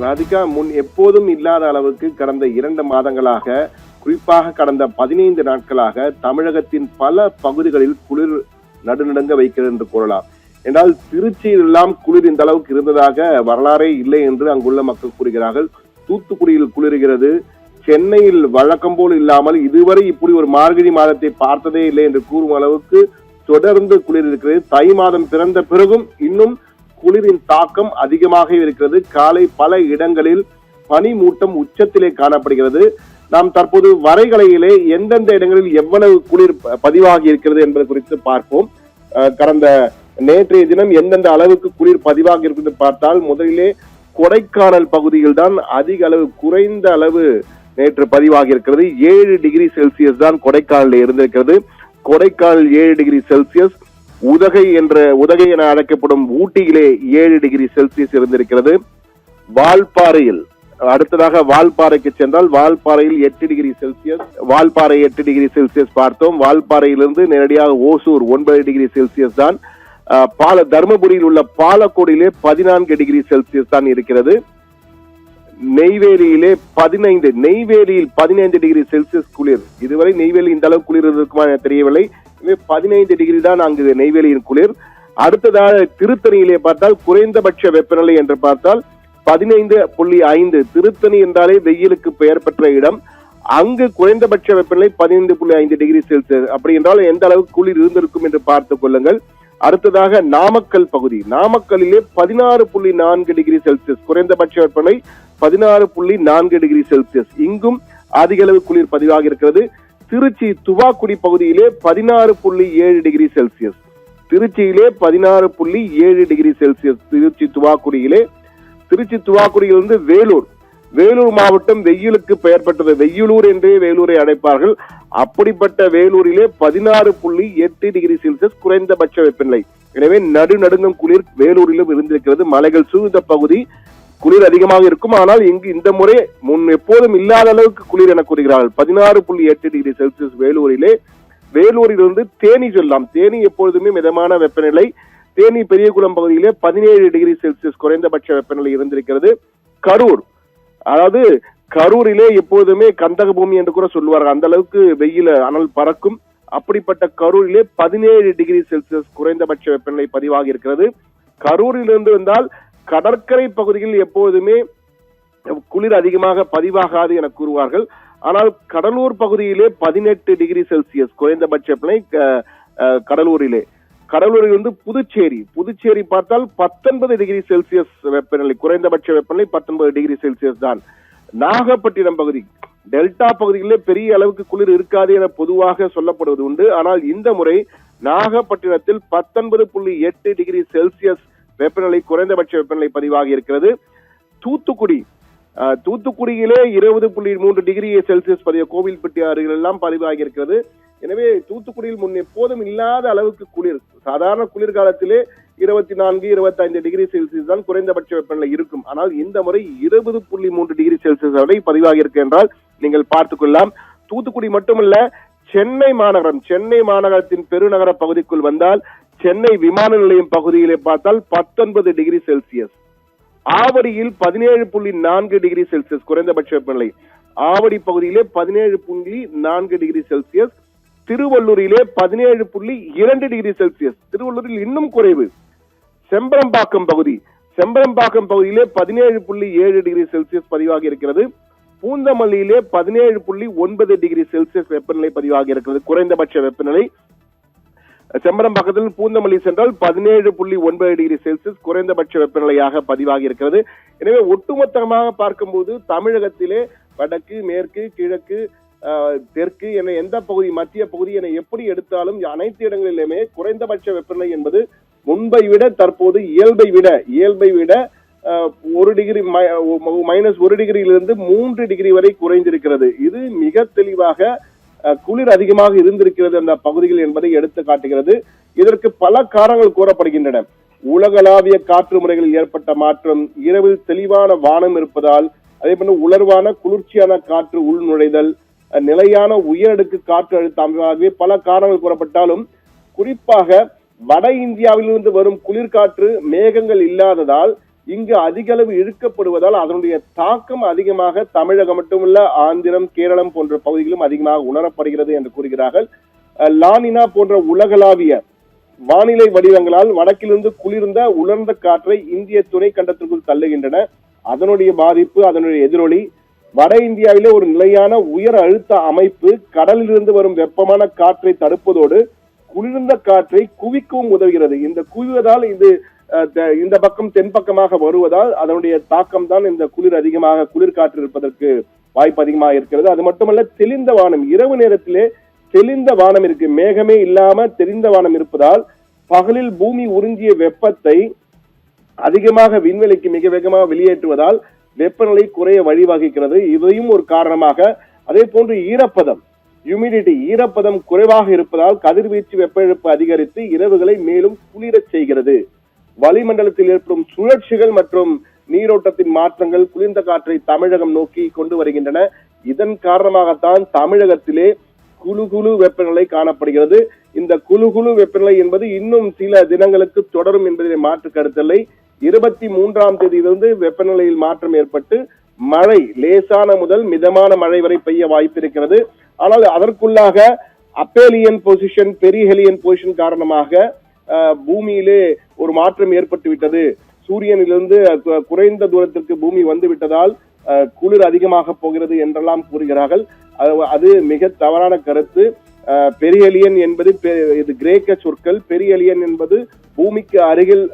ராதிகா, முன் எப்போதும் இல்லாத அளவுக்கு கடந்த 2 மாதங்களாக, குறிப்பாக கடந்த 15 நாட்களாக தமிழகத்தின் பல பகுதிகளில் குளிர் நடுநடுங்க வைக்கிறது என்று கூறலாம். என்றால் திருச்சியில் எல்லாம் குளிர் இந்த அளவுக்கு இருந்ததாக வரலாறே இல்லை என்று அங்குள்ள மக்கள் கூறுகிறார்கள். தூத்துக்குடியில் குளிர்கிறது. சென்னையில் வழக்கம் போல் இல்லாமல் இதுவரை இப்படி ஒரு மார்கழி மாதத்தை பார்த்ததே இல்லை என்று கூறும் அளவுக்கு தொடர்ந்து குளிர் இருக்கிறது. தை மாதம் பிறந்த பிறகும் இன்னும் குளிரின் தாக்கம் அதிகமாக இருக்கிறது. காலை பல இடங்களில் பனிமூட்டம் உச்சத்திலே காணப்படுகிறது. நாம் தற்போது வரைகலையிலே எந்தெந்த இடங்களில் எவ்வளவு குளிர் பதிவாகி இருக்கிறது என்பது குறித்து பார்ப்போம். கடந்த நேற்றைய தினம் எந்தெந்த அளவுக்கு குளிர் பதிவாகி இருக்கிறது பார்த்தால், முதலிலே கொடைக்கானல் பகுதியில் தான் அதிக அளவு, குறைந்த அளவு நேற்று பதிவாகி இருக்கிறது. 7 டிகிரி செல்சியஸ் தான் கொடைக்கானலில் இருந்திருக்கிறது. கொடைக்கானல் 7 டிகிரி செல்சியஸ், உதகை என அழைக்கப்படும் ஊட்டியிலே 7 டிகிரி செல்சியஸ் இருந்திருக்கிறது. வால்பாறையில், அடுத்ததாக வால்பாறைக்கு சென்றால் வால்பாறையில் 8 degree Celsius, Valparai 8 degree Celsius பார்த்தோம். வால்பாறையிலிருந்து நேரடியாக ஓசூர் 9 டிகிரி செல்சியஸ் தான். தர்மபுரியில் உள்ள பாலக்கோடிலே 14 டிகிரி செல்சியஸ் தான் இருக்கிறது. நெய்வேலியிலே 15, நெய்வேலியில் 15 டிகிரி செல்சியஸ் குளிர். இதுவரை நெய்வேலி இந்த அளவு குளிர் இருக்குமா என தெரியவில்லை. 15 டிகிரி தான் அங்கு நெய்வேலியின் குளிர். அடுத்ததாக திருத்தணியிலே பார்த்தால் குறைந்தபட்ச வெப்பநிலை என்று பார்த்தால் 15.5. திருத்தணி என்றாலே வெயிலுக்கு பெயர் பெற்ற இடம். அங்கு குறைந்தபட்ச வெப்பநிலை 15.5 டிகிரி செல்சியஸ். அப்படி என்றால் எந்த அளவுக்கு குளிர் இருந்திருக்கும் என்று பார்த்துக் கொள்ளுங்கள். அடுத்ததாக நாமக்கல் பகுதி, நாமக்கல்லிலே 16.4 டிகிரி செல்சியஸ், குறைந்தபட்ச வெப்பநிலை 16.4 டிகிரி செல்சியஸ். இங்கும் அதிக அளவு குளிர் பதிவாகி இருக்கிறது. திருச்சி துவாக்குடி பகுதியிலே 16.7 டிகிரி செல்சியஸ், திருச்சியிலே 16.7 டிகிரி செல்சியஸ். திருச்சி துவாக்குடியிலிருந்து வேலூர் மாவட்டம் வெயிலுக்கு பெயர் பெற்றது. வெயிலூர் என்றே வேலூரை அழைப்பார்கள். அப்படிப்பட்ட வேலூரிலே 16.8 டிகிரி செல்சியஸ் குறைந்தபட்ச வெப்பநிலை. எனவே நடுநடுங்கும் குளிர் வேலூரிலும் இருந்திருக்கிறது. மலைகள் சூழ்ந்த பகுதி, குளிர் அதிகமாக இருக்கும். ஆனால் இங்கு இந்த முறை முன் எப்போதும் இல்லாத அளவுக்கு குளிர் என கூறுகிறார்கள். 16.8 டிகிரி செல்சியஸ் வேலூரிலே. வேலூரிலிருந்து தேனி சொல்லலாம். தேனி எப்பொழுதுமே மிதமான வெப்பநிலை. தேனி பெரியகுளம் பகுதியிலே 17 டிகிரி செல்சியஸ் குறைந்தபட்ச வெப்பநிலை இருந்திருக்கிறது. கரூர், அதாவது கரூரிலே எப்போதுமே கந்தக பூமி என்று கூட சொல்லுவார்கள். அந்த அளவுக்கு வெயில அனல் பறக்கும். அப்படிப்பட்ட கரூரிலே 17 டிகிரி செல்சியஸ் குறைந்தபட்ச வெப்பநிலை பதிவாகி இருக்கிறது. கரூரிலிருந்து வந்தால் கடற்கரை பகுதியில் எப்போதுமே குளிர் அதிகமாக பதிவாகாது என கூறுவார்கள். ஆனால் கடலூர் பகுதியிலே 18 டிகிரி செல்சியஸ் குறைந்தபட்ச வெப்பநிலை. கடலூரிலிருந்து புதுச்சேரி பார்த்தால் 19 டிகிரி செல்சியஸ் வெப்பநிலை, குறைந்தபட்ச வெப்பநிலை 19 டிகிரி செல்சியஸ் தான். நாகப்பட்டினம் பகுதி, டெல்டா பகுதிகளிலே பெரிய அளவுக்கு குளிர் இருக்காது என பொதுவாக சொல்லப்படுவது உண்டு. ஆனால் இந்த முறை நாகப்பட்டினத்தில் 19.8 டிகிரி செல்சியஸ் வெப்பநிலை, குறைந்தபட்ச வெப்பநிலை பதிவாகி இருக்கிறது. தூத்துக்குடியிலே 20.3 டிகிரி செல்சியஸ் கோவில்பட்டி அருகில் எல்லாம் பதிவாகி இருக்கிறது. எனவே தூத்துக்குடியில் முன் எப்போதும் இல்லாத அளவுக்கு குளிர். சாதாரண குளிர்காலத்திலே 24-25 டிகிரி செல்சியஸ் தான் குறைந்தபட்ச வெப்பநிலை இருக்கும். ஆனால் இந்த முறை 20.3 டிகிரி செல்சியஸ் வரை பதிவாகி இருக்கு என்றால் நீங்கள் பார்த்துக் கொள்ளலாம். தூத்துக்குடி மட்டுமல்ல, சென்னை மாநகரத்தின் பெருநகர பகுதிக்குள் வந்தால் சென்னை விமான நிலையம் பகுதியிலே பார்த்தால் 19 டிகிரி செல்சியஸ். ஆவடியில் 17.4 டிகிரி செல்சியஸ் குறைந்தபட்ச வெப்பநிலை. ஆவடி பகுதியிலே 17.4 டிகிரி செல்சியஸ். திருவள்ளூரிலே 17.2 degree Celsius. திருவள்ளூரில் இன்னும் குறைவு. செம்பரம்பாக்கம் பகுதியிலே 17.7 டிகிரி செல்சியஸ் பதிவாகி இருக்கிறது. பூந்தமல்லியிலே 17.9 டிகிரி செல்சியஸ் வெப்பநிலை பதிவாகி இருக்கிறது குறைந்தபட்ச வெப்பநிலை. செம்பரம்பாக்கத்தில் பூந்தமல்லி சென்றால் 17.9 டிகிரி செல்சியஸ் குறைந்தபட்ச வெப்பநிலையாக பதிவாகி இருக்கிறது. எனவே ஒட்டுமொத்தமாக பார்க்கும்போது தமிழகத்திலே வடக்கு, மேற்கு, கிழக்கு, தெற்கு என எந்த பகுதி, மத்திய பகுதி என எப்படி எடுத்தாலும் அனைத்து இடங்களிலுமே குறைந்தபட்ச வெப்பநிலை என்பது முன்பை விட தற்போது இயல்பை விட 1 டிகிரி -1 டிகிரியிலிருந்து 3 டிகிரி வரை குறைந்திருக்கிறது. இது மிக தெளிவாக குளிர் அதிகமாக இருந்திருக்கிறது அந்த பகுதிகள் என்பதை எடுத்து காட்டுகிறது. இதற்கு பல காரணங்கள் கூறப்படுகின்றன. உலகளாவிய காற்று முறைகளில் ஏற்பட்ட மாற்றம், இரவில் தெளிவான வானம் இருப்பதால், அதே போல உலர்வான குளிர்ச்சியான காற்று உள் நுழைதல், நிலையான உயரடுக்கு காற்று அழுத்த அமைப்பாகவே பல காரணங்கள் கூறப்பட்டாலும், குறிப்பாக வட இந்தியாவிலிருந்து வரும் குளிர்காற்று மேகங்கள் இல்லாததால் இங்கு அதிக அளவு இழுக்கப்படுவதால் அதனுடைய தாக்கம் அதிகமாக தமிழகம் மட்டுமல்ல ஆந்திரம், கேரளம் போன்ற பகுதிகளும் அதிகமாக உணரப்படுகிறது என்று கூறுகிறார்கள். லானினா போன்ற உலகளாவிய வானிலை வடிவங்களால் வடக்கிலிருந்து குளிர்ந்த உலர்ந்த காற்றை இந்திய துணை கண்டத்திற்குள் தள்ளுகின்றன. அதனுடைய பாதிப்பு, அதனுடைய எதிரொலி வட இந்தியாவிலே ஒரு நிலையான உயர் அழுத்த அமைப்பு கடலிலிருந்து வரும் வெப்பமான காற்றை தடுப்பதோடு குளிர்ந்த காற்றை குவிக்கவும் உதவுகிறது. இந்த குவிவதால் இது இந்த பக்கம் தென்பக்கமாக வருவதால் அதனுடைய தாக்கம் தான் இந்த குளிர் காற்று இருப்பதற்கு வாய்ப்பு அதிகமாக இருக்கிறது. அது மட்டுமல்ல, தெளிந்த வானம், இரவு நேரத்திலே தெளிந்த வானம் இருக்கு, மேகமே இல்லாம தெளிந்த வானம் இருப்பதால் பகலில் பூமி உறிஞ்சிய வெப்பத்தை அதிகமாக விண்வெளிக்கு மிக வேகமாக வெளியேற்றுவதால் வெப்பநிலை குறைய வழிவகுக்கிறது. இதையும் ஒரு காரணமாக. அதே போன்று ஈரப்பதம், ஹியூமிடிட்டி, ஈரப்பதம் குறைவாக இருப்பதால் கதிர்வீச்சு வெப்ப இழப்பு அதிகரித்து இரவுகளை மேலும் குளிரச் செய்கிறது. வளிமண்டலத்தில் ஏற்படும் சுழற்சிகள் மற்றும் நீரோட்டத்தின் மாற்றங்கள் குளிர்ந்த காற்றை தமிழகம் நோக்கி கொண்டு வருகின்றன. இதன் காரணமாகத்தான் தமிழகத்திலே குளு வெப்பநிலை காணப்படுகிறது. இந்த குளு வெப்பநிலை என்பது இன்னும் சில தினங்களுக்கு தொடரும் என்பதிலே மாற்று கருத்தில்லை. 23ஆம் தேதியிலிருந்து வெப்பநிலையில் மாற்றம் ஏற்பட்டு மழை லேசான முதல் மிதமான மழை வரை பெய்ய வாய்ப்பு இருக்கிறது. ஆனால் அதற்குள்ளாக அப்பேலியன் பொசிஷன், பெரிஹெலியன் பொசிஷன் காரணமாக பூமியிலே ஒரு மாற்றம் ஏற்பட்டு விட்டது. சூரியனிலிருந்து குறைந்த தூரத்திற்கு பூமி வந்து விட்டதால் குளிர் அதிகமாக போகிறது என்றெல்லாம் கூறுகிறார்கள். அது மிக தவறான கருத்து. பெரிஹெலியன் என்பது இது கிரேக்க சொற்கள். பெரிஹெலியன் என்பது பூமிக்கு அருகில்,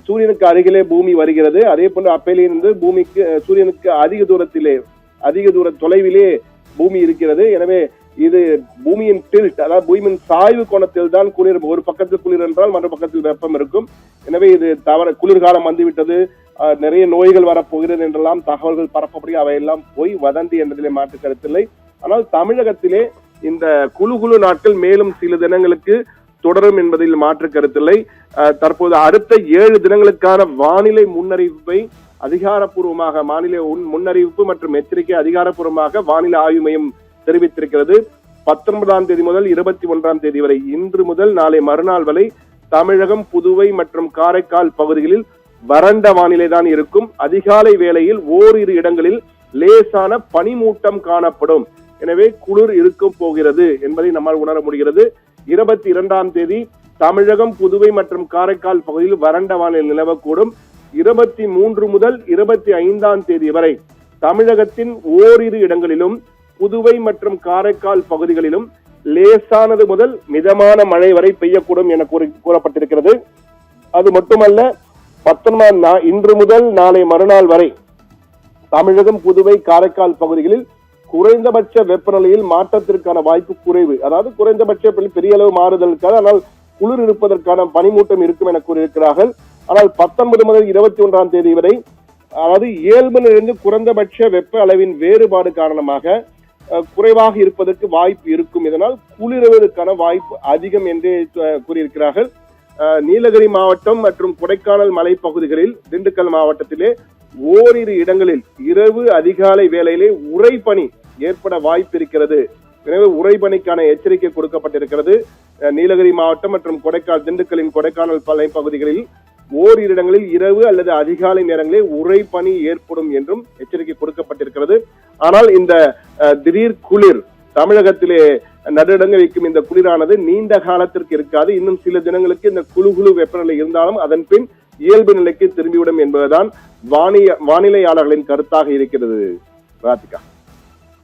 சூரியனுக்கு அருகிலே பூமி வருகிறது. அதே போன்று அப்பேலியன் என்பது பூமிக்கு, சூரியனுக்கு அதிக தூர தொலைவிலே பூமி இருக்கிறது. எனவே இது பூமியின் டில்ட், அதாவது பூமியின் சாய்வு கோணத்தில் தான் குளிர். ஒரு பக்கத்தில் குளிர் என்றால் மற்ற பக்கத்தில் வெப்பம் இருக்கும். எனவே இது குளிர்காலம் வந்துவிட்டது, நிறைய நோய்கள் வரப்போகிறது என்றெல்லாம் தகவல்கள் பரப்பப்படி அவையெல்லாம் போய் வதந்தி என்பதிலே மாற்று கருத்தில்லை. ஆனால் தமிழகத்திலே இந்த குழு நாட்கள் மேலும் சில தினங்களுக்கு தொடரும் என்பதில் மாற்று கருத்தில்லை. தற்போது அடுத்த 7 தினங்களுக்கான வானிலை முன்னறிவிப்பை அதிகாரப்பூர்வமாக, வானிலை முன்னறிவிப்பு மற்றும் எச்சரிக்கை அதிகாரப்பூர்வமாக வானிலை ஆய்வு மையம் தெரிவித்திருக்கிறது. 19ஆம் தேதி முதல் 21ஆம் தேதி வரை, இன்று முதல் நாளை மறுநாள் வரை தமிழகம், புதுவை மற்றும் காரைக்கால் பகுதிகளில் வறண்ட வானிலை தான் இருக்கும். அதிகாலை வேளையில் ஓரிரு இடங்களில் லேசான பனிமூட்டம் காணப்படும். எனவே குளிர் இருக்க போகிறது என்பதை நம்மால் உணர முடிகிறது. 22ஆம் தேதி தமிழகம், புதுவை மற்றும் காரைக்கால் பகுதியில் வறண்ட வானிலை நிலவக்கூடும். 23 முதல் 25ஆம் தேதி வரை தமிழகத்தின் ஓரிரு இடங்களிலும் புதுவை மற்றும் காரைக்கால் பகுதிகளிலும் லேசானது முதல் மிதமான மழை வரை பெய்யக்கூடும் என கூறப்பட்டிருக்கிறது. அது மட்டுமல்ல, இன்று முதல் நாளை மறுநாள் வரை தமிழகம், புதுவை, காரைக்கால் பகுதிகளில் குறைந்தபட்ச வெப்பநிலையில் மாற்றத்திற்கான வாய்ப்பு குறைவு. அதாவது குறைந்தபட்ச பெரிய அளவு மாறுதல் இருக்காது, ஆனால் குளிர் இருப்பதற்கான பனிமூட்டம் இருக்கும் என கூறியிருக்கிறார்கள். ஆனால் 19 முதல் 21ஆம் தேதி வரை, அதாவது இயல்பிலிருந்து குறைந்தபட்ச வெப்ப அளவின் வேறுபாடு காரணமாக குறைவாக இருப்பதற்கு வாய்ப்பு இருக்கும். இதனால் குளிர்வதற்கான வாய்ப்பு அதிகம் என்று கூறியிருக்கிறார்கள். நீலகிரி மாவட்டம் மற்றும் கொடைக்கானல் மலைப்பகுதிகளில், திண்டுக்கல் மாவட்டத்திலே ஓரிரு இடங்களில் இரவு அதிகாலை வேளையிலே உறைபனி ஏற்பட வாய்ப்பு இருக்கிறது. எனவே உறைபனிக்கான எச்சரிக்கை கொடுக்கப்பட்டிருக்கிறது. நீலகிரி மாவட்டம் மற்றும் திண்டுக்கலின் கொடைக்கானல் மலைப்பகுதிகளில் ஓரிரு இடங்களில் இரவு அல்லது அதிகாலை நேரங்களில் உறைபனி ஏற்படும் என்றும் எச்சரிக்கை கொடுக்கப்பட்டிருக்கிறது. ஆனால் இந்த திடீர் குளிர் தமிழகத்திலே நடுடங்க வைக்கும் இந்த குளிரானது நீண்ட காலத்திற்கு இருக்காது. இன்னும் சில தினங்களுக்கு இந்த குழு வெப்பநிலை இருந்தாலும் அதன் பின் இயல்பு நிலைக்கு திரும்பிவிடும் என்பதுதான் வானிலையாளர்களின் கருத்தாக இருக்கிறது. ராதிகா.